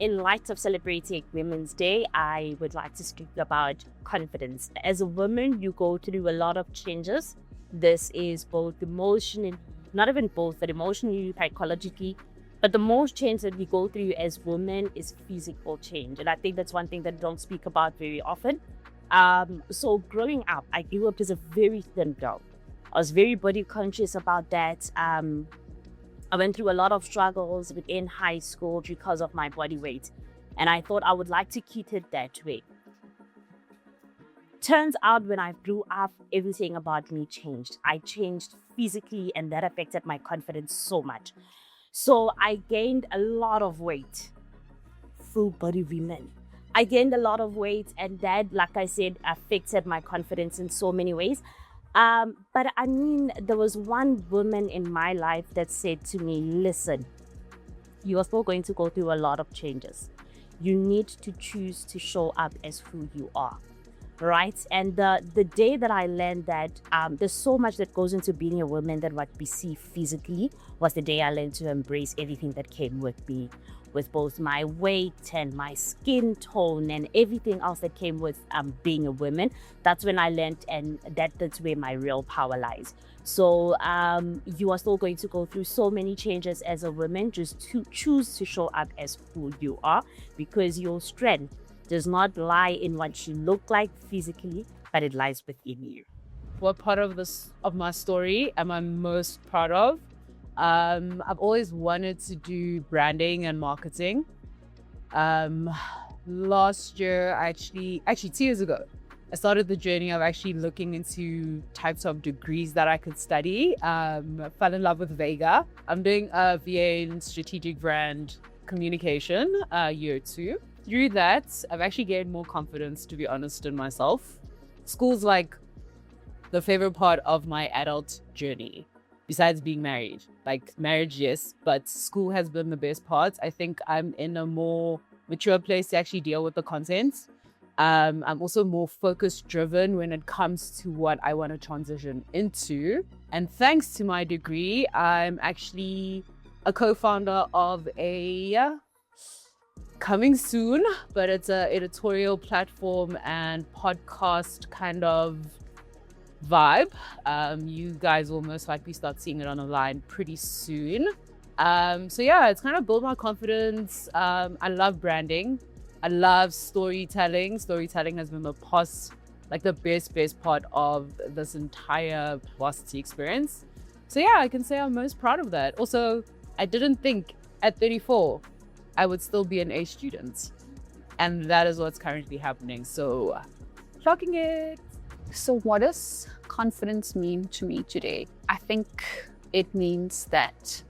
in light of celebrating Women's Day, I would like to speak about confidence. As a woman, you go through a lot of changes. This is both emotionally, not even both, but emotionally, psychologically. But the most change that we go through as women is physical change. And I think that's one thing that I don't speak about very often. So growing up, I grew up as a very thin girl. I was very body conscious about that. I went through a lot of struggles within high school because of my body weight. And I thought I would like to keep it that way. Turns out when I grew up, everything about me changed. I changed physically, and that affected my confidence so much. So I gained a lot of weight. Full body women. I gained a lot of weight, and that, like I said, affected my confidence in so many ways. But I mean, there was one woman in my life that said to me, listen, you are still going to go through a lot of changes. You need to choose to show up as who you are, right? And the day that I learned that there's so much that goes into being a woman than what we see physically was the day I learned to embrace everything that came with me, with both my weight and my skin tone and everything else that came with being a woman. That's when I learned, and that's where my real power lies. So you are still going to go through so many changes as a woman. Just to choose to show up as who you are, because your strength does not lie in what you look like physically, but it lies within you. What part of my story am I most proud of? I've always wanted to do branding and marketing. Last year, actually 2 years ago, I started the journey of actually looking into types of degrees that I could study. Fell in love with Vega. I'm doing a VA in strategic brand communication, year 2. Through that, I've actually gained more confidence, to be honest, in myself. School's like the favorite part of my adult journey. Besides being married, like marriage, yes, but school has been the best part. I think I'm in a more mature place to actually deal with the content. I'm also more focus driven when it comes to what I want to transition into. And thanks to my degree, I'm actually a co-founder of a coming soon, but it's an editorial platform and podcast kind of vibe. You guys will most likely start seeing it on the line pretty soon. So yeah, it's kind of built my confidence. I love branding. I love storytelling. Storytelling has been the best part of this entire varsity experience. So yeah, I can say I'm most proud of that. Also, I didn't think at 34 I would still be an A student, and that is what's currently happening. So, clocking it. So what does confidence mean to me today? I think it means that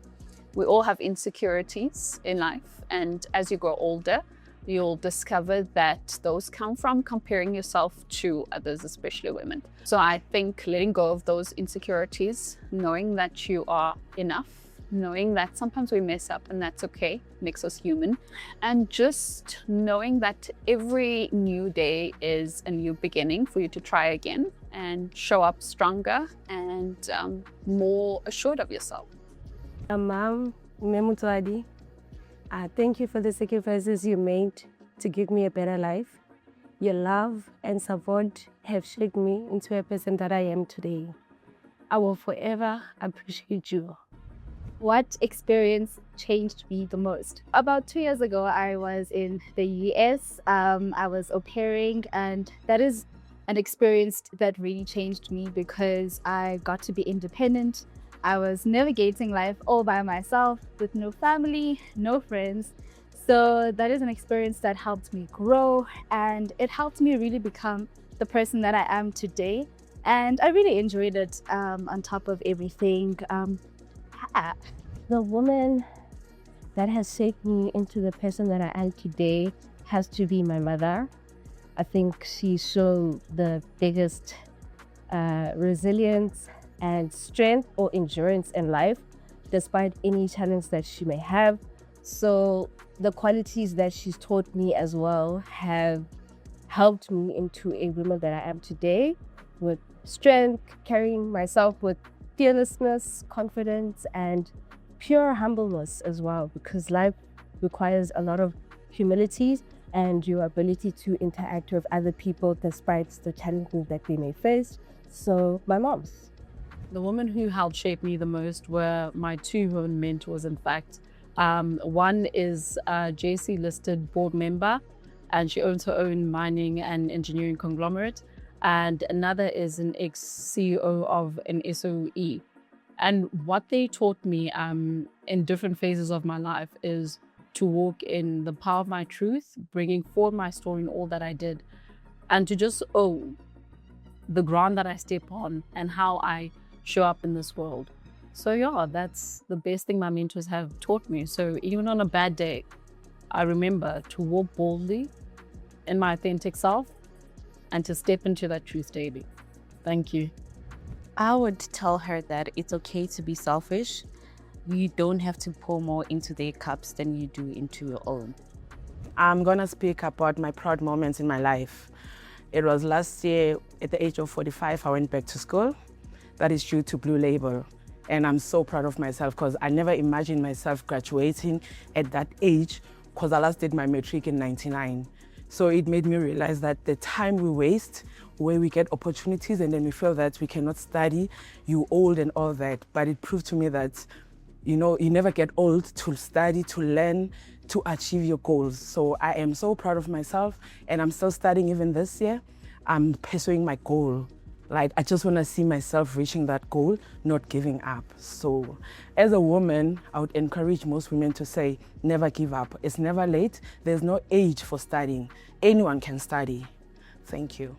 we all have insecurities in life. And as you grow older, you'll discover that those come from comparing yourself to others, especially women. So I think letting go of those insecurities, knowing that you are enough, knowing that sometimes we mess up and that's okay, makes us human. And just knowing that every new day is a new beginning for you to try again and show up stronger and more assured of yourself. Mom, Memutwadi, thank you for the sacrifices you made to give me a better life. Your love and support have shaped me into a person that I am today. I will forever appreciate you. What experience changed me the most? About 2 years ago, I was in the US. I was au pairing, and that is an experience that really changed me because I got to be independent. I was navigating life all by myself with no family, no friends. So that is an experience that helped me grow, and it helped me really become the person that I am today. And I really enjoyed it on top of everything. The woman that has shaped me into the person that I am today has to be my mother. I think she showed the biggest resilience and strength or endurance in life, despite any challenge that she may have. So the qualities that she's taught me as well have helped me into a woman that I am today, with strength, carrying myself with fearlessness, confidence, and pure humbleness as well, because life requires a lot of humility, and your ability to interact with other people despite the challenges that they may face. So my mom's. The women who helped shape me the most were my two women mentors, in fact. One is a JC listed board member, and she owns her own mining and engineering conglomerate. And another is an ex-CEO of an SOE. And what they taught me in different phases of my life is to walk in the power of my truth, bringing forward my story in all that I did, and to just own the ground that I step on and how I show up in this world. So yeah, that's the best thing my mentors have taught me. So even on a bad day, I remember to walk boldly in my authentic self and to step into that truth daily. Thank you. I would tell her that it's okay to be selfish. You don't have to pour more into their cups than you do into your own. I'm gonna speak about my proud moments in my life. It was last year at the age of 45, I went back to school. That is due to Blue Label. And I'm so proud of myself because I never imagined myself graduating at that age because I last did my matric in 99. So it made me realize that the time we waste, where we get opportunities and then we feel that we cannot study, you old and all that. But it proved to me that, you know, you never get old to study, to learn, to achieve your goals. So I am so proud of myself and I'm still studying even this year. I'm pursuing my goal. Like, I just want to see myself reaching that goal, not giving up. So as a woman, I would encourage most women to say, never give up. It's never late. There's no age for studying. Anyone can study. Thank you.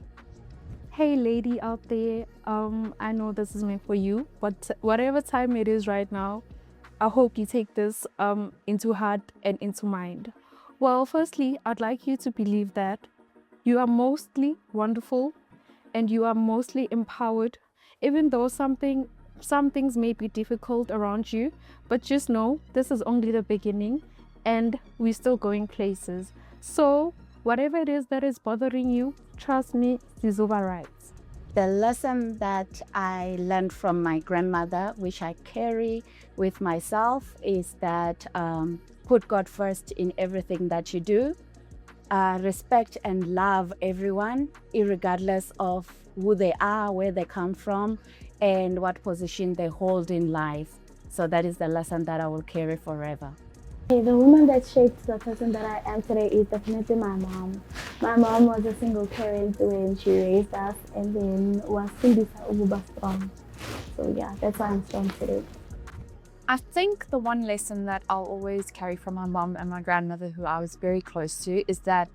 Hey lady out there, I know this is meant for you, but whatever time it is right now, I hope you take this into heart and into mind. Well, firstly, I'd like you to believe that you are mostly wonderful and you are mostly empowered, even though some things may be difficult around you, but just know this is only the beginning and we're still going places. So whatever it is that is bothering you, trust me, Zizuba writes. The lesson that I learned from my grandmother, which I carry with myself, is that put God first in everything that you do. Respect and love everyone, irregardless of who they are, where they come from, and what position they hold in life. So that is the lesson that I will carry forever. The woman that shaped the person that I am today is definitely my mom. My mom was a single parent when she raised us and then was still strong. So yeah, that's why I'm strong today. I think the one lesson that I'll always carry from my mom and my grandmother, who I was very close to, is that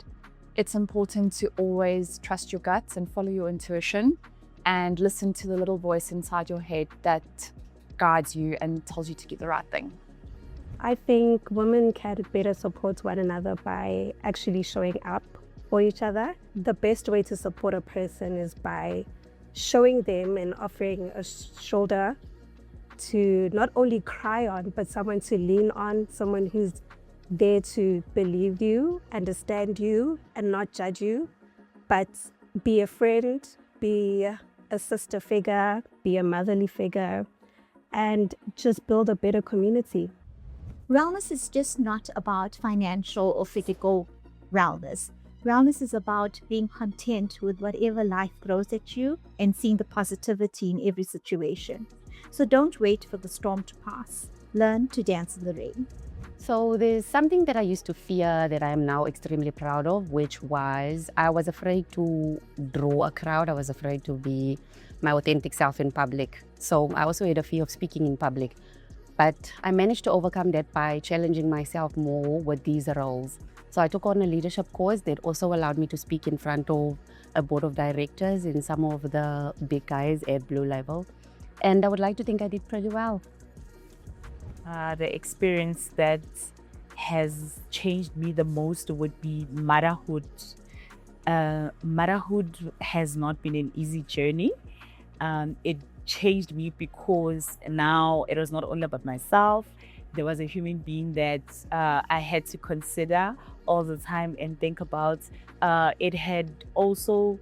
it's important to always trust your guts and follow your intuition and listen to the little voice inside your head that guides you and tells you to do the right thing. I think women can better support one another by actually showing up for each other. The best way to support a person is by showing them and offering a shoulder to not only cry on, but someone to lean on, someone who's there to believe you, understand you, and not judge you, but be a friend, be a sister figure, be a motherly figure, and just build a better community. Wellness is just not about financial or physical wellness. Wellness is about being content with whatever life throws at you and seeing the positivity in every situation. So don't wait for the storm to pass. Learn to dance in the rain. So there's something that I used to fear that I am now extremely proud of, which was I was afraid to draw a crowd. I was afraid to be my authentic self in public. So I also had a fear of speaking in public. But I managed to overcome that by challenging myself more with these roles. So I took on a leadership course that also allowed me to speak in front of a board of directors and some of the big guys at Blue Label. And I would like to think I did pretty well. The experience that has changed me the most would be motherhood. Motherhood has not been an easy journey. It changed me because now it was not only about myself. There was a human being that I had to consider all the time and think about. It had also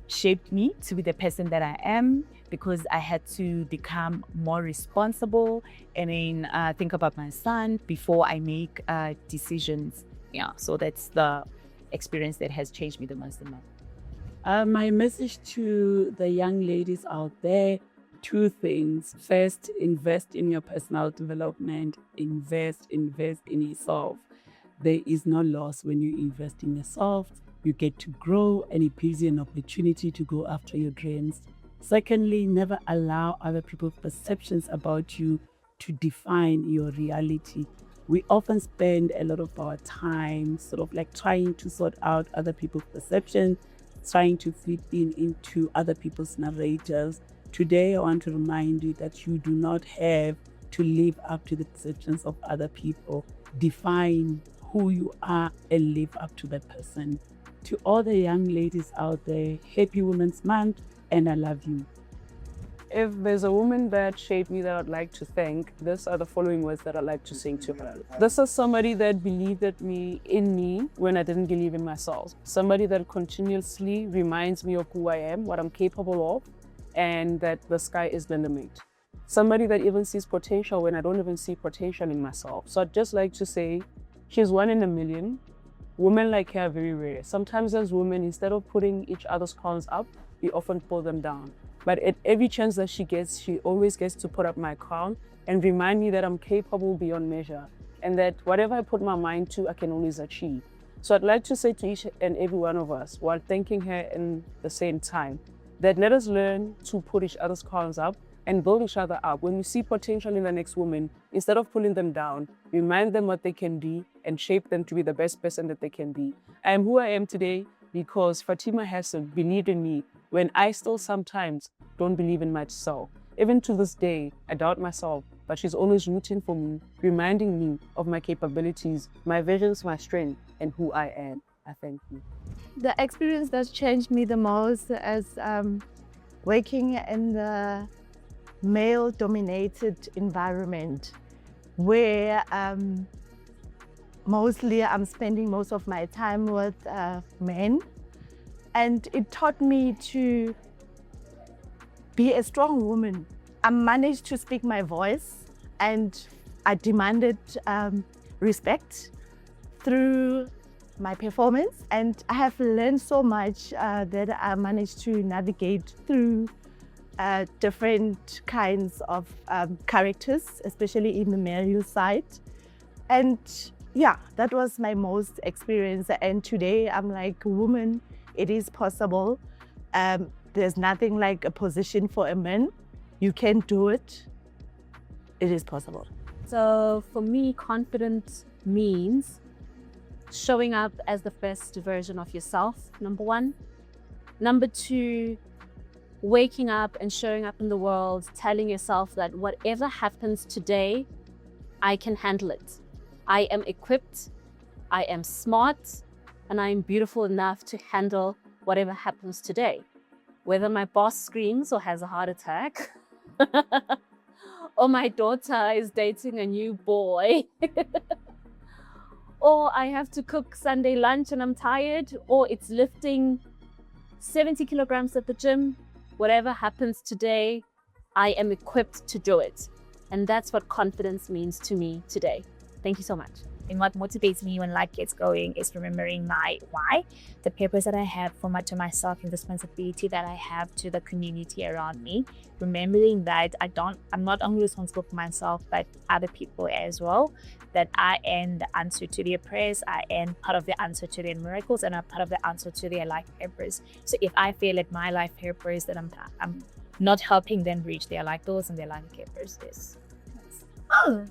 shaped me to be the person that I am, because I had to become more responsible and then think about my son before I make decisions Yeah, so that's the experience that has changed me the most in life. My message to the young ladies out there, two things. First, invest in your personal development. Invest in yourself. There is no loss when you invest in yourself. You get to grow and it gives you an opportunity to go after your dreams. Secondly, never allow other people's perceptions about you to define your reality. We often spend a lot of our time sort of like trying to sort out other people's perceptions, trying to fit into other people's narratives. Today, I want to remind you that you do not have to live up to the perceptions of other people. Define who you are and live up to that person. To all the young ladies out there, happy Women's Month, and I love you. If there's a woman that shaped me that I'd like to thank, these are the following words that I'd like to sing to her. This is somebody that believed in me when I didn't believe in myself. Somebody that continuously reminds me of who I am, what I'm capable of, and that the sky is the limit. Somebody that even sees potential when I don't even see potential in myself. So I'd just like to say, she's one in a million. Women like her are very rare. Sometimes as women, instead of putting each other's crowns up, we often pull them down. But at every chance that she gets, she always gets to put up my crown and remind me that I'm capable beyond measure and that whatever I put my mind to, I can always achieve. So I'd like to say to each and every one of us, while thanking her in the same time, that let us learn to put each other's crowns up and build each other up. When we see potential in the next woman, instead of pulling them down, remind them what they can be and shape them to be the best person that they can be. I am who I am today because Fatima Hassan believed in me when I still sometimes don't believe in myself. Even to this day, I doubt myself, but she's always rooting for me, reminding me of my capabilities, my visions, my strength, and who I am. I thank you. The experience that's changed me the most is working in the male-dominated environment where mostly I'm spending most of my time with men. And it taught me to be a strong woman. I managed to speak my voice and I demanded respect through my performance. And I have learned so much that I managed to navigate through different kinds of characters, especially in the male side. And yeah, that was my most experience. And today I'm like, woman, it is possible. There's nothing like a position for a man. You can do it. It is possible. So for me, confidence means showing up as the best version of yourself, number one. Number two, waking up and showing up in the world, telling yourself that whatever happens today, I can handle it. I am equipped, I am smart, and I am beautiful enough to handle whatever happens today. Whether my boss screams or has a heart attack, or my daughter is dating a new boy, or I have to cook Sunday lunch and I'm tired, or it's lifting 70 kilograms at the gym, whatever happens today, I am equipped to do it. And that's what confidence means to me today. Thank you so much. And what motivates me when life gets going is remembering my why, the purpose that I have to myself and responsibility that I have to the community around me. Remembering that I'm not only responsible for myself, but other people as well. That I am the answer to their prayers, I am part of the answer to their miracles, and I'm part of the answer to their life purpose. So if I feel at my life purpose that I'm not helping them reach their life goals and their life purposes. Oh.